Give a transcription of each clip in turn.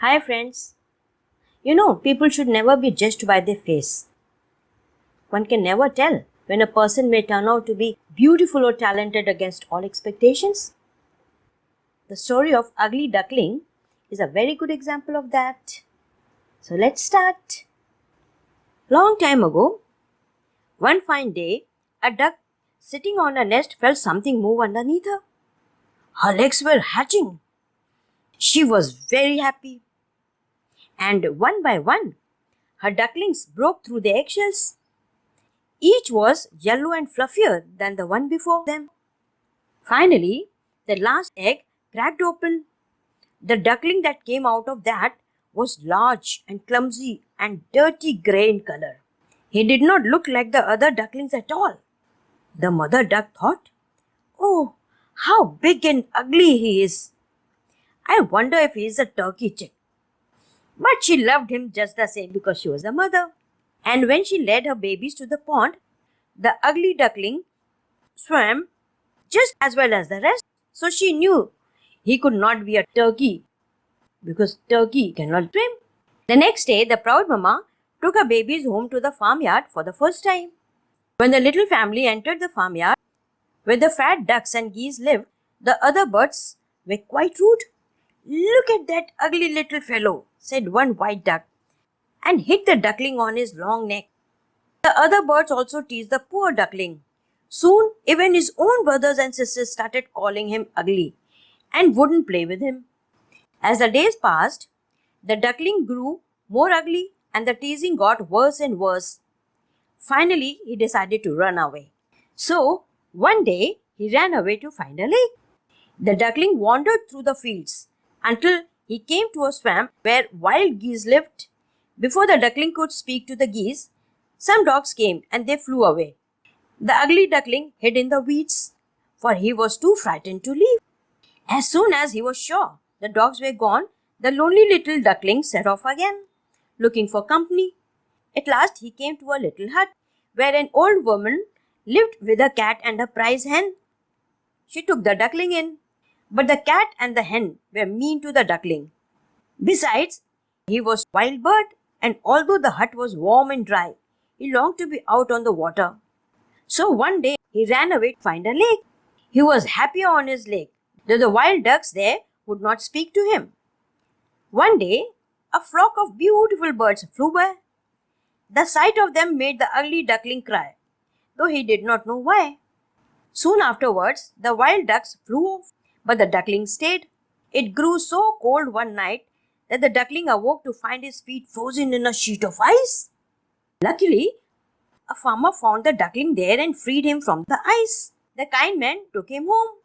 Hi friends. People should never be judged by their face. One can never tell when a person may turn out to be beautiful or talented against all expectations. The story of Ugly Duckling is a very good example of that. So let's start. Long time ago, one fine day, a duck sitting on a nest felt something move underneath her. Her legs were hatching. She was very happy. And one by one, her ducklings broke through the eggshells. Each was yellow and fluffier than the one before them. Finally, the last egg cracked open. The duckling that came out of that was large and clumsy and dirty grey in color. He did not look like the other ducklings at all. The mother duck thought, "Oh, how big and ugly he is. I wonder if he is a turkey chick." But she loved him just the same because she was a mother. And when she led her babies to the pond, the ugly duckling swam just as well as the rest. So she knew he could not be a turkey because turkey cannot swim. The next day, the proud mama took her babies home to the farmyard for the first time. When the little family entered the farmyard, where the fat ducks and geese lived, the other birds were quite rude. "Look at that ugly little fellow," said one white duck, and hit the duckling on his long neck. The other birds also teased the poor duckling. Soon, even his own brothers and sisters started calling him ugly and wouldn't play with him. As the days passed, the duckling grew more ugly and the teasing got worse and worse. Finally, he decided to run away. So, one day, he ran away to find a lake. The duckling wandered through the fields until he came to a swamp where wild geese lived. Before the duckling could speak to the geese, some dogs came and they flew away. The ugly duckling hid in the weeds, for he was too frightened to leave. As soon as he was sure the dogs were gone, the lonely little duckling set off again, looking for company. At last he came to a little hut where an old woman lived with a cat and a prize hen. She took the duckling in, but the cat and the hen were mean to the duckling. Besides, he was a wild bird, and although the hut was warm and dry, he longed to be out on the water. So one day he ran away to find a lake. He was happier on his lake, though the wild ducks there would not speak to him. One day, a flock of beautiful birds flew by. The sight of them made the ugly duckling cry, though he did not know why. Soon afterwards, the wild ducks flew off, but the duckling stayed. It grew so cold one night that the duckling awoke to find his feet frozen in a sheet of ice. Luckily, a farmer found the duckling there and freed him from the ice. The kind man took him home,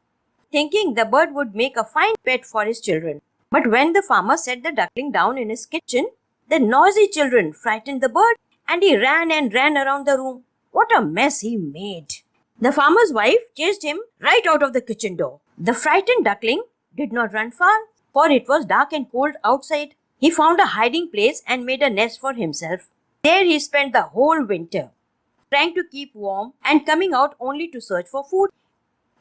thinking the bird would make a fine pet for his children. But when the farmer set the duckling down in his kitchen, the noisy children frightened the bird and he ran and ran around the room. What a mess he made! The farmer's wife chased him right out of the kitchen door. The frightened duckling did not run far, for it was dark and cold outside. He found a hiding place and made a nest for himself. There he spent the whole winter, trying to keep warm and coming out only to search for food.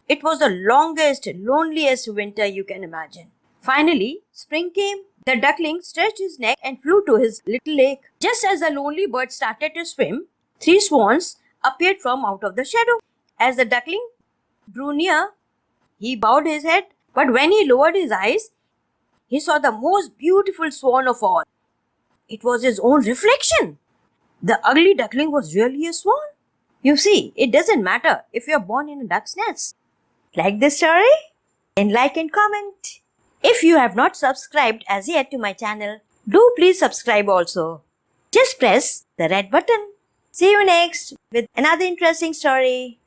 It was the longest, loneliest winter you can imagine. Finally, spring came. The duckling stretched his neck and flew to his little lake. Just as the lonely bird started to swim, 3 swans appeared from out of the shadow. As the duckling drew near, he bowed his head, but when he lowered his eyes, he saw the most beautiful swan of all. It was his own reflection. The ugly duckling was really a swan. You see, it doesn't matter if you are born in a duck's nest. Like this story? Then like and comment. If you have not subscribed as yet to my channel, do please subscribe also. Just press the red button. See you next with another interesting story.